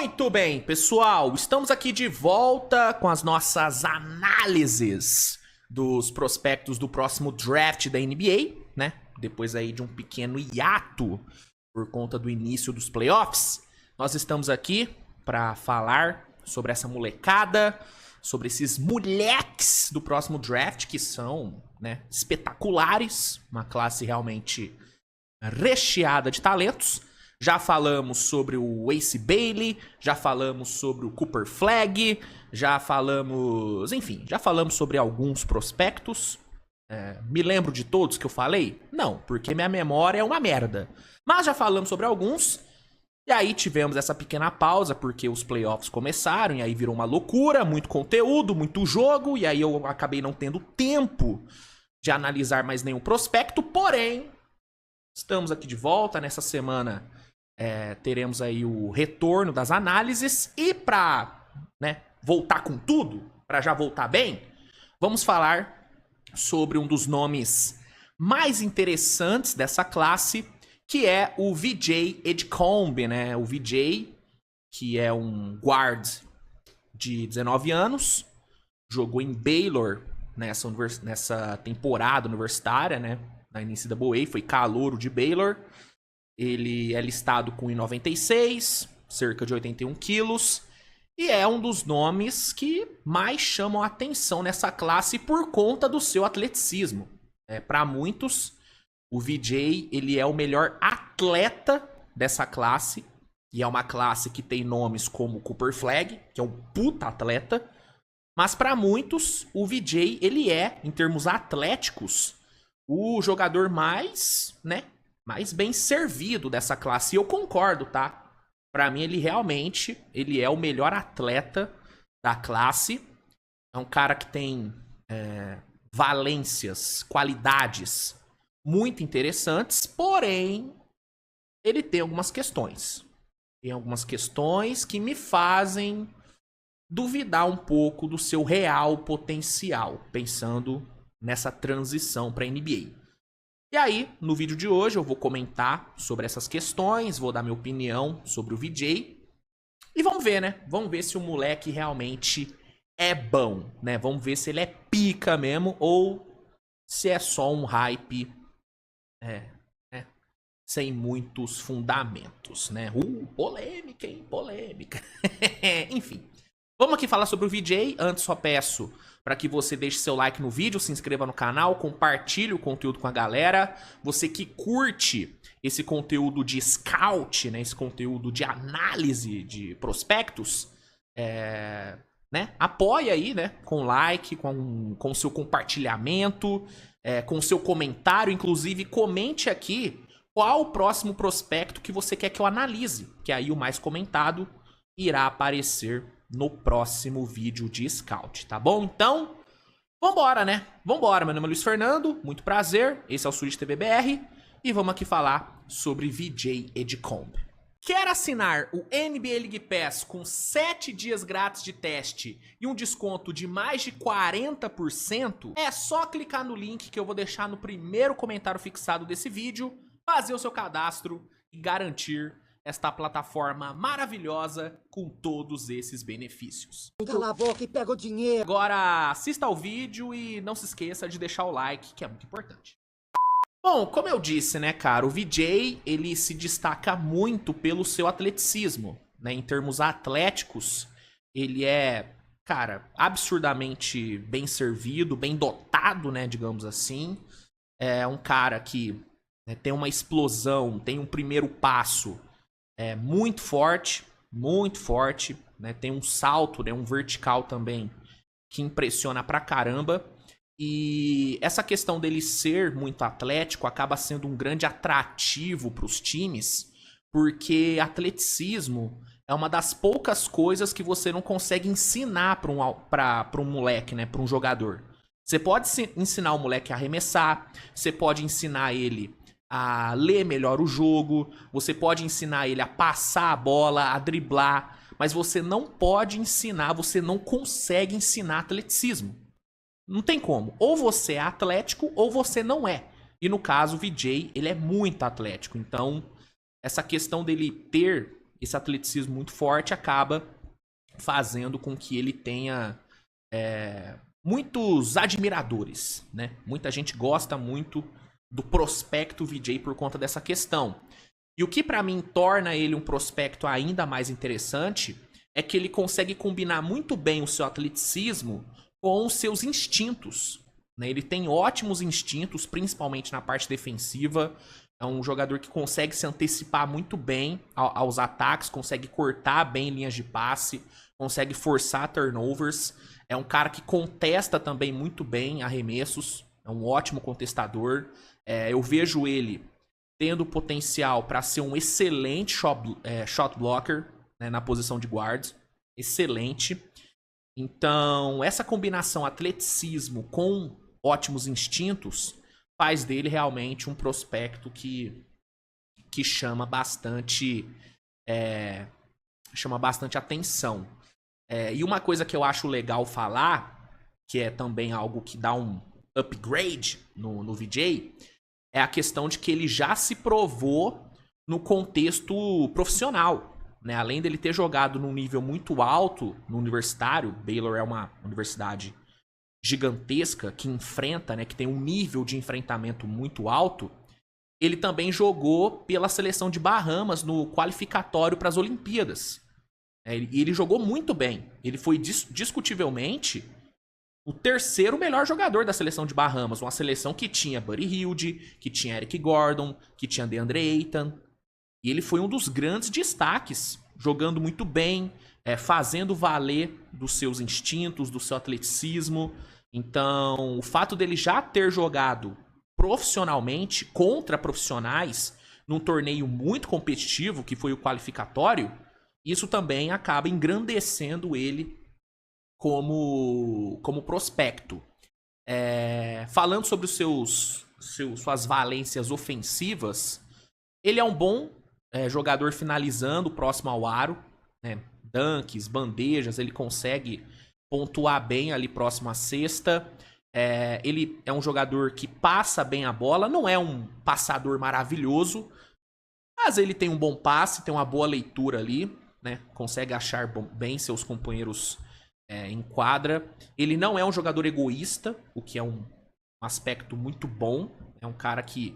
Muito bem, pessoal, estamos aqui de volta com as nossas análises dos prospectos do próximo draft da NBA, né? Depois aí de um pequeno hiato por conta do início dos playoffs, nós estamos aqui para falar sobre essa molecada, sobre esses moleques do próximo draft que são, né, espetaculares, uma classe realmente recheada de talentos. Já falamos sobre o Ace Bailey, já falamos sobre o Cooper Flagg, já falamos... Enfim, já falamos sobre alguns prospectos. Me lembro de todos que eu falei? Não, porque minha memória é uma merda. Mas já falamos sobre alguns. E aí tivemos essa pequena pausa, porque os playoffs começaram, e aí virou uma loucura, muito conteúdo, muito jogo, e aí eu acabei não tendo tempo de analisar mais nenhum prospecto, porém, estamos aqui de volta nessa semana. Teremos aí o retorno das análises e para, né, voltar com tudo, para já voltar bem, vamos falar sobre um dos nomes mais interessantes dessa classe, que é o VJ Edgecombe, né? O VJ, que é um guard de 19 anos, jogou em Baylor nessa temporada universitária, né? Na NCAA, foi calouro de Baylor. Ele é listado com 1,96, cerca de 81 quilos, e é um dos nomes que mais chamam a atenção nessa classe por conta do seu atleticismo. Para muitos, o VJ ele é o melhor atleta dessa classe, e é uma classe que tem nomes como Cooper Flagg, que é um puta atleta, mas para muitos, o VJ ele é, em termos atléticos, o jogador mais bem servido dessa classe. E eu concordo, tá? Pra mim, ele realmente é o melhor atleta da classe. É um cara que tem valências, qualidades muito interessantes, porém, ele tem algumas questões. Tem algumas questões que me fazem duvidar um pouco do seu real potencial, pensando nessa transição pra NBA. E aí, no vídeo de hoje, eu vou comentar sobre essas questões, vou dar minha opinião sobre o VJ. E vamos ver, né? Vamos ver se o moleque realmente é bom, né? Vamos ver se ele é pica mesmo ou se é só um hype sem muitos fundamentos, né? Polêmica, hein? Polêmica. Enfim, vamos aqui falar sobre o VJ. Antes, só peço para que você deixe seu like no vídeo, se inscreva no canal, compartilhe o conteúdo com a galera. Você que curte esse conteúdo de scout, né, esse conteúdo de análise de prospectos, apoia aí, né, com like, com seu compartilhamento, com seu comentário. Inclusive, comente aqui qual o próximo prospecto que você quer que eu analise, que aí o mais comentado irá aparecer no próximo vídeo de scout, tá bom? Então, vambora, né? Vambora, meu nome é Luiz Fernando, muito prazer, esse é o Switch TV BR, e vamos aqui falar sobre VJ Edgecombe. Quer assinar o NBA League Pass com 7 dias grátis de teste e um desconto de mais de 40%? É só clicar no link que eu vou deixar no primeiro comentário fixado desse vídeo, fazer o seu cadastro e garantir esta plataforma maravilhosa com todos esses benefícios. Cala a boca e pega o dinheiro. Agora assista ao vídeo e não se esqueça de deixar o like, que é muito importante. Bom, como eu disse, né, cara, o VJ, ele se destaca muito pelo seu atleticismo, né? Em termos atléticos, ele é, cara, absurdamente bem servido, bem dotado, né, digamos assim. É um cara que, né, tem uma explosão, tem um primeiro passo muito forte, né? Tem um salto, né, um vertical também, que impressiona pra caramba. E essa questão dele ser muito atlético acaba sendo um grande atrativo pros times, porque atleticismo é uma das poucas coisas que você não consegue ensinar pra um moleque, né, pra um jogador. Você pode ensinar o moleque a arremessar, você pode ensinar ele a ler melhor o jogo, você pode ensinar ele a passar a bola, a driblar, mas você não pode ensinar, você não consegue ensinar atleticismo. Não tem como. Ou você é atlético ou você não é. E no caso, o VJ, ele é muito atlético. Então, essa questão dele ter esse atleticismo muito forte acaba fazendo com que ele tenha muitos admiradores, né? Muita gente gosta muito do prospecto VJ por conta dessa questão. E o que pra mim torna ele um prospecto ainda mais interessante é que ele consegue combinar muito bem o seu atleticismo com os seus instintos, né? Ele tem ótimos instintos, principalmente na parte defensiva. É um jogador que consegue se antecipar muito bem aos ataques, consegue cortar bem linhas de passe, consegue forçar turnovers. É um cara que contesta também muito bem arremessos, é um ótimo contestador. Eu vejo ele tendo potencial para ser um excelente shot blocker, né, na posição de guards. Excelente. Então, essa combinação atleticismo com ótimos instintos faz dele realmente um prospecto que chama bastante atenção. E uma coisa que eu acho legal falar, que é também algo que dá um upgrade no VJ, é a questão de que ele já se provou no contexto profissional, né? Além dele ter jogado num nível muito alto no universitário, Baylor é uma universidade gigantesca que enfrenta, né, que tem um nível de enfrentamento muito alto, ele também jogou pela seleção de Bahamas no qualificatório para as Olimpíadas. E ele jogou muito bem. Ele foi discutivelmente o terceiro melhor jogador da seleção de Bahamas. Uma seleção que tinha Buddy Hield, que tinha Eric Gordon, que tinha DeAndre Ayton. E ele foi um dos grandes destaques, jogando muito bem, fazendo valer dos seus instintos, do seu atleticismo. Então, o fato dele já ter jogado profissionalmente contra profissionais num torneio muito competitivo, que foi o qualificatório, isso também acaba engrandecendo ele como prospecto. Falando sobre suas valências ofensivas, ele é um bom jogador finalizando próximo ao aro, né? Dunks, bandejas, ele consegue pontuar bem ali próximo à cesta. Ele é um jogador que passa bem a bola, não é um passador maravilhoso, mas ele tem um bom passe, tem uma boa leitura ali, né? Consegue achar bem seus companheiros em quadra. Ele não é um jogador egoísta, o que é um aspecto muito bom. É um cara que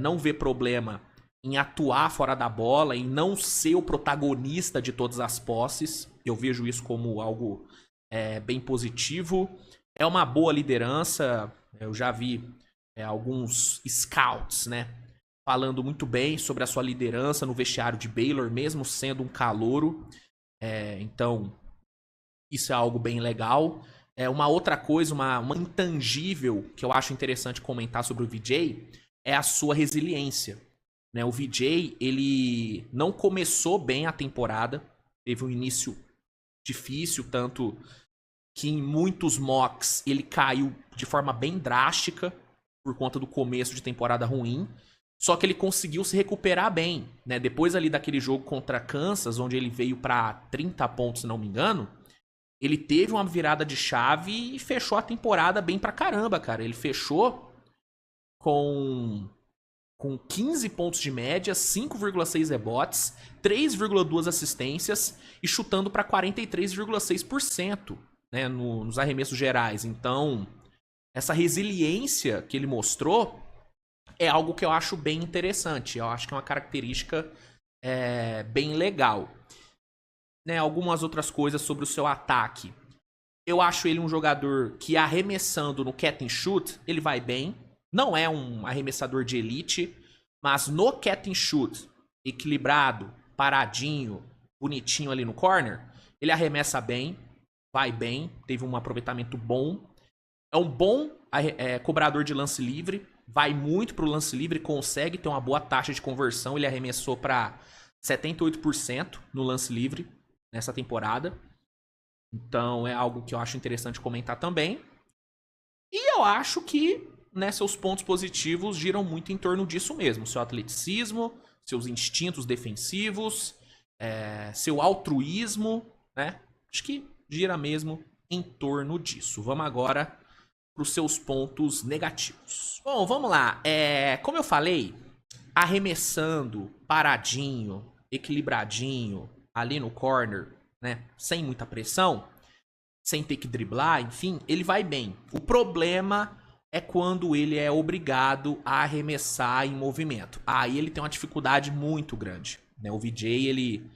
não vê problema em atuar fora da bola, em não ser o protagonista de todas as posses. Eu vejo isso como algo bem positivo. É uma boa liderança. Eu já vi alguns scouts, né, falando muito bem sobre a sua liderança no vestiário de Baylor, mesmo sendo um calouro. Então, isso é algo bem legal. Uma outra coisa, uma intangível que eu acho interessante comentar sobre o VJ é a sua resiliência. Né? O VJ, ele não começou bem a temporada, teve um início difícil, tanto que em muitos mocks ele caiu de forma bem drástica por conta do começo de temporada ruim. Só que ele conseguiu se recuperar bem, né? Depois ali daquele jogo contra Kansas, onde ele veio para 30 pontos, se não me engano, ele teve uma virada de chave e fechou a temporada bem pra caramba, cara. Ele fechou com 15 pontos de média, 5,6 rebotes, 3,2 assistências e chutando para 43,6%, né, nos arremessos gerais. Então, essa resiliência que ele mostrou é algo que eu acho bem interessante. Eu acho que é uma característica bem legal. Né, algumas outras coisas sobre o seu ataque. Eu acho ele um jogador que arremessando no catch and shoot, ele vai bem. Não é um arremessador de elite, mas no catch and shoot, equilibrado, paradinho, bonitinho ali no corner, ele arremessa bem, vai bem, teve um aproveitamento bom. É um bom cobrador de lance livre, vai muito pro lance livre, consegue ter uma boa taxa de conversão. Ele arremessou para 78% no lance livre nessa temporada. Então é algo que eu acho interessante comentar também. E eu acho que, né, seus pontos positivos giram muito em torno disso mesmo. Seu atleticismo, seus instintos defensivos, seu altruísmo, né? Acho que gira mesmo em torno disso. Vamos agora para os seus pontos negativos. Bom, vamos lá. Como eu falei, arremessando, paradinho, equilibradinho, ali no corner, né? Sem muita pressão, sem ter que driblar, enfim, ele vai bem. O problema é quando ele é obrigado a arremessar em movimento. Aí ele tem uma dificuldade muito grande, né? O VJ, ele,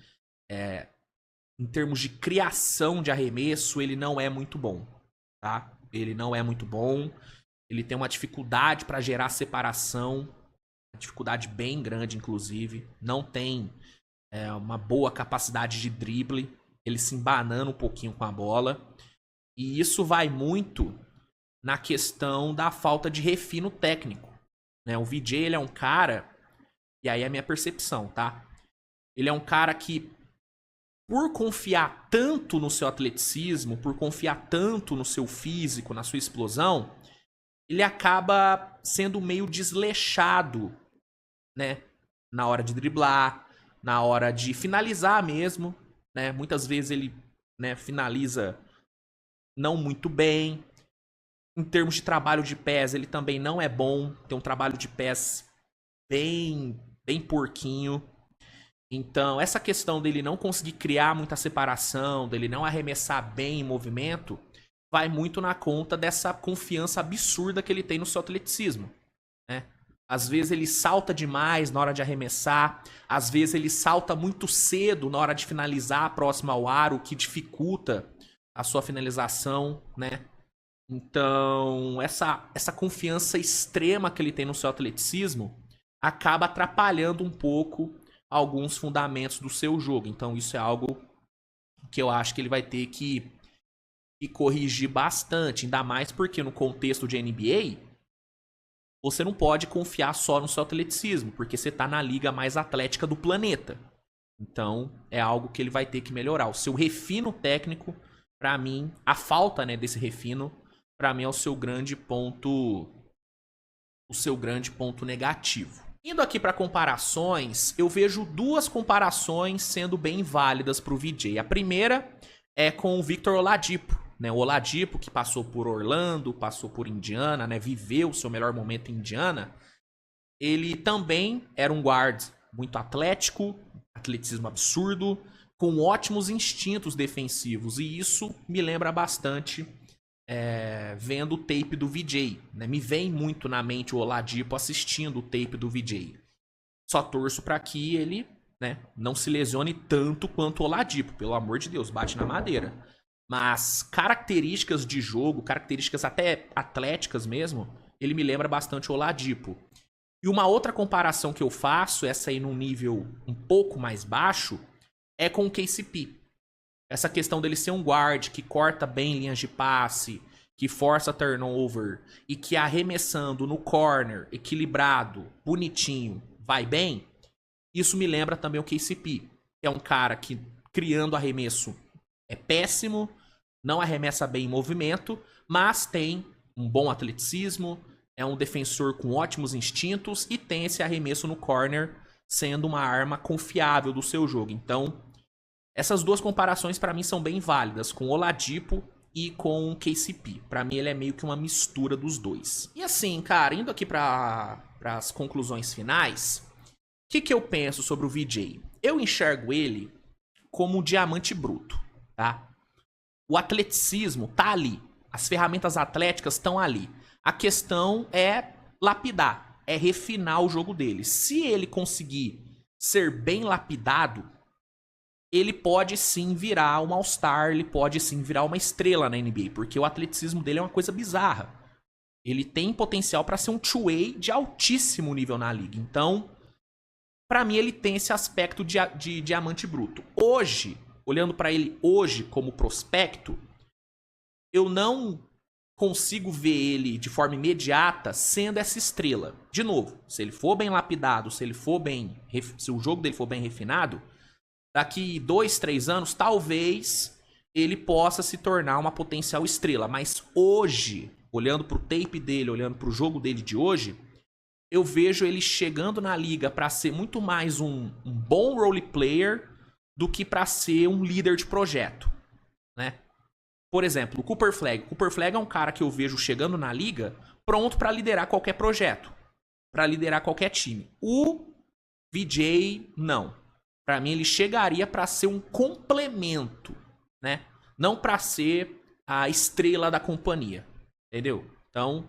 em termos de criação de arremesso, ele não é muito bom, tá? Ele não é muito bom. Ele tem uma dificuldade para gerar separação, uma dificuldade bem grande, inclusive. Não tem uma boa capacidade de drible, ele se embanando um pouquinho com a bola. E isso vai muito na questão da falta de refino técnico, né? O VJ, ele é um cara, e aí é a minha percepção, tá? Ele é um cara que, por confiar tanto no seu atleticismo, por confiar tanto no seu físico, na sua explosão, ele acaba sendo meio desleixado, né? Na hora de driblar, na hora de finalizar mesmo, né? Muitas vezes ele, né, finaliza não muito bem. Em termos de trabalho de pés, ele também não é bom. Tem um trabalho de pés bem porquinho. Então, essa questão dele não conseguir criar muita separação, dele não arremessar bem em movimento, vai muito na conta dessa confiança absurda que ele tem no seu atleticismo, né? Às vezes ele salta demais na hora de arremessar, às vezes ele salta muito cedo na hora de finalizar próximo ao aro, o que dificulta a sua finalização, né? Então, essa confiança extrema que ele tem no seu atleticismo acaba atrapalhando um pouco alguns fundamentos do seu jogo. Então, isso é algo que eu acho que ele vai ter que corrigir bastante, ainda mais porque no contexto de NBA, você não pode confiar só no seu atleticismo, porque você está na liga mais atlética do planeta. Então, é algo que ele vai ter que melhorar. O seu refino técnico, para mim, a falta, né, desse refino, para mim é o seu grande ponto negativo. Indo aqui para comparações, eu vejo duas comparações sendo bem válidas para o VJ. A primeira é com o Victor Oladipo, né? O Oladipo, que passou por Orlando, passou por Indiana, né? Viveu o seu melhor momento em Indiana. Ele também era um guard muito atlético, atleticismo absurdo, com ótimos instintos defensivos. E isso me lembra bastante vendo o tape do VJ, né? Me vem muito na mente o Oladipo assistindo o tape do VJ. Só torço para que ele, né, não se lesione tanto quanto o Oladipo, pelo amor de Deus, bate na madeira. Mas características de jogo, características até atléticas mesmo, ele me lembra bastante o Oladipo. E uma outra comparação que eu faço, essa aí num nível um pouco mais baixo, é com o KCP. Essa questão dele ser um guard que corta bem linhas de passe, que força turnover e que arremessando no corner, equilibrado, bonitinho, vai bem. Isso me lembra também o KCP. É um cara que, criando arremesso, é péssimo, não arremessa bem em movimento, mas tem um bom atleticismo, é um defensor com ótimos instintos e tem esse arremesso no corner sendo uma arma confiável do seu jogo. Então, essas duas comparações para mim são bem válidas, com o Oladipo e com o KCP. Para mim ele é meio que uma mistura dos dois. E assim, cara, indo aqui para as conclusões finais, o que eu penso sobre o VJ? Eu enxergo ele como um diamante bruto, tá? O atleticismo tá ali, as ferramentas atléticas estão ali. A questão é lapidar, é refinar o jogo dele. Se ele conseguir ser bem lapidado, ele pode sim virar um All-Star, ele pode sim virar uma estrela na NBA, porque o atleticismo dele é uma coisa bizarra. Ele tem potencial para ser um two-way de altíssimo nível na liga. Então, para mim, ele tem esse aspecto de diamante bruto. Hoje, olhando para ele hoje como prospecto, eu não consigo ver ele de forma imediata sendo essa estrela. De novo, se ele for bem lapidado, se o jogo dele for bem refinado, daqui 2, 3 anos, talvez ele possa se tornar uma potencial estrela. Mas hoje, olhando pro tape dele, olhando pro jogo dele de hoje, eu vejo ele chegando na liga para ser muito mais um bom role player do que para ser um líder de projeto, né? Por exemplo, o Cooper Flag. O Cooper Flag é um cara que eu vejo chegando na liga pronto para liderar qualquer projeto, para liderar qualquer time. O VJ, não. Pra mim, ele chegaria pra ser um complemento, né? Não pra ser a estrela da companhia, entendeu? Então,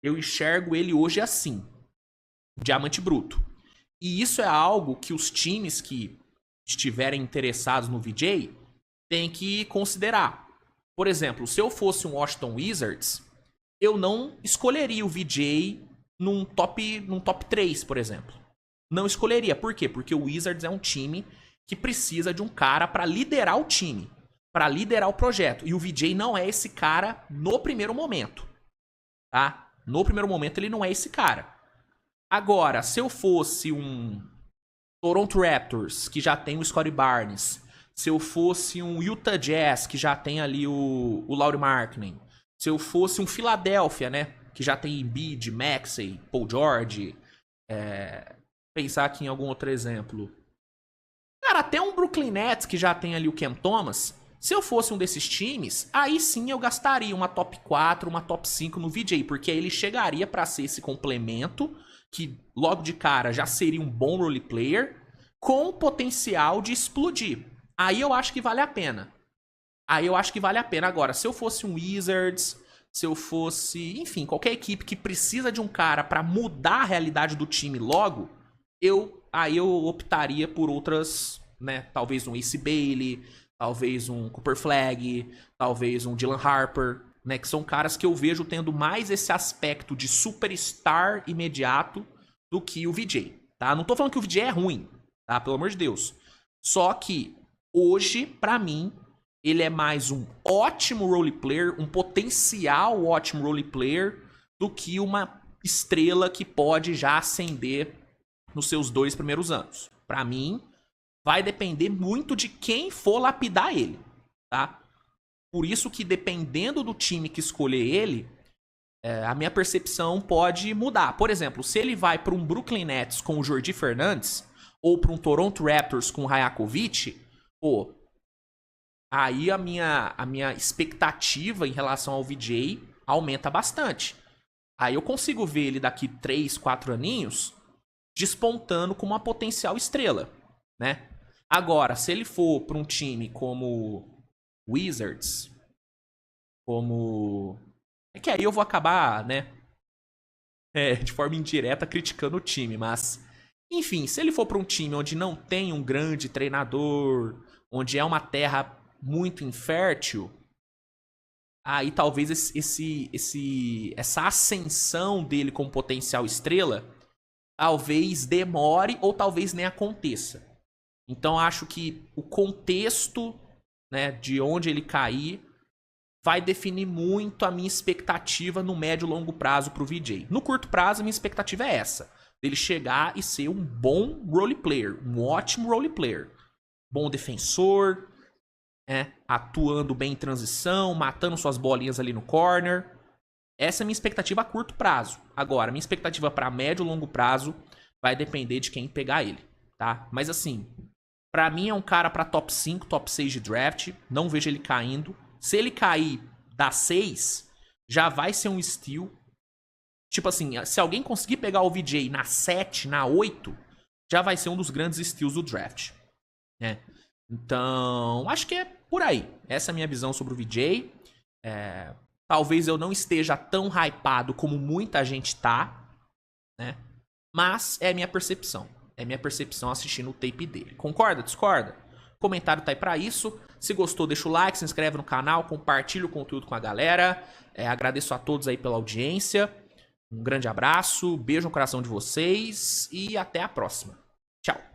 eu enxergo ele hoje assim, diamante bruto. E isso é algo que os times que estiverem interessados no VJ têm que considerar. Por exemplo, se eu fosse um Washington Wizards, eu não escolheria o VJ num top 3, por exemplo. Não escolheria. Por quê? Porque o Wizards é um time que precisa de um cara para liderar o time, para liderar o projeto. E o VJ não é esse cara no primeiro momento, tá? No primeiro momento ele não é esse cara. Agora, se eu fosse um Toronto Raptors, que já tem o Scottie Barnes, se eu fosse um Utah Jazz, que já tem ali o Lauri Markkanen, se eu fosse um Philadelphia, né, que já tem Embiid, Maxey, Paul George, pensar aqui em algum outro exemplo. Cara, até um Brooklyn Nets, que já tem ali o Cam Thomas, se eu fosse um desses times, aí sim eu gastaria uma top 4, uma top 5 no VJ, porque aí ele chegaria pra ser esse complemento, que logo de cara já seria um bom role player, com potencial de explodir. Aí eu acho que vale a pena. Agora, se eu fosse um Wizards, se eu fosse, enfim, qualquer equipe que precisa de um cara pra mudar a realidade do time logo, aí eu optaria por outras, né? Talvez um Ace Bailey, talvez um Cooper Flagg, talvez um Dylan Harper, né? Que são caras que eu vejo tendo mais esse aspecto de superstar imediato do que o VJ, tá? Não tô falando que o VJ é ruim, tá? Pelo amor de Deus. Só que hoje, pra mim, ele é mais um ótimo roleplayer, um potencial ótimo roleplayer, do que uma estrela que pode já ascender nos seus 2 primeiros anos. Pra mim, vai depender muito de quem for lapidar ele, tá? Por isso que, dependendo do time que escolher ele, a minha percepção pode mudar. Por exemplo, se ele vai para um Brooklyn Nets com o Jordi Fernandes, ou para um Toronto Raptors com o Rajakovic, pô, aí a minha expectativa em relação ao VJ aumenta bastante. Aí eu consigo ver ele daqui 3, 4 aninhos despontando como uma potencial estrela, né? Agora, se ele for para um time como Wizards, como... É que aí eu vou acabar, né, de forma indireta criticando o time, mas... Enfim, se ele for para um time onde não tem um grande treinador, onde é uma terra muito infértil, aí talvez essa ascensão dele como potencial estrela talvez demore ou talvez nem aconteça. Então acho que o contexto, né, de onde ele cair vai definir muito a minha expectativa no médio e longo prazo pro VJ. No curto prazo, a minha expectativa é essa. Dele chegar e ser um bom role player, um ótimo role player. Bom defensor, atuando bem em transição, matando suas bolinhas ali no corner. Essa é a minha expectativa a curto prazo. Agora, minha expectativa para médio e longo prazo vai depender de quem pegar ele, tá? Mas assim, pra mim é um cara pra top 5, top 6 de draft. Não vejo ele caindo. Se ele cair da 6, já vai ser um steal. Tipo assim, se alguém conseguir pegar o VJ na 7, na 8, já vai ser um dos grandes steals do draft, né? Então, acho que é por aí. Essa é a minha visão sobre o VJ. Talvez eu não esteja tão hypado como muita gente tá, né? Mas é a minha percepção. É minha percepção assistindo o tape dele. Concorda? Discorda? O comentário tá aí pra isso. Se gostou, deixa o like, se inscreve no canal, compartilha o conteúdo com a galera. Agradeço a todos aí pela audiência. Um grande abraço, beijo no coração de vocês e até a próxima. Tchau.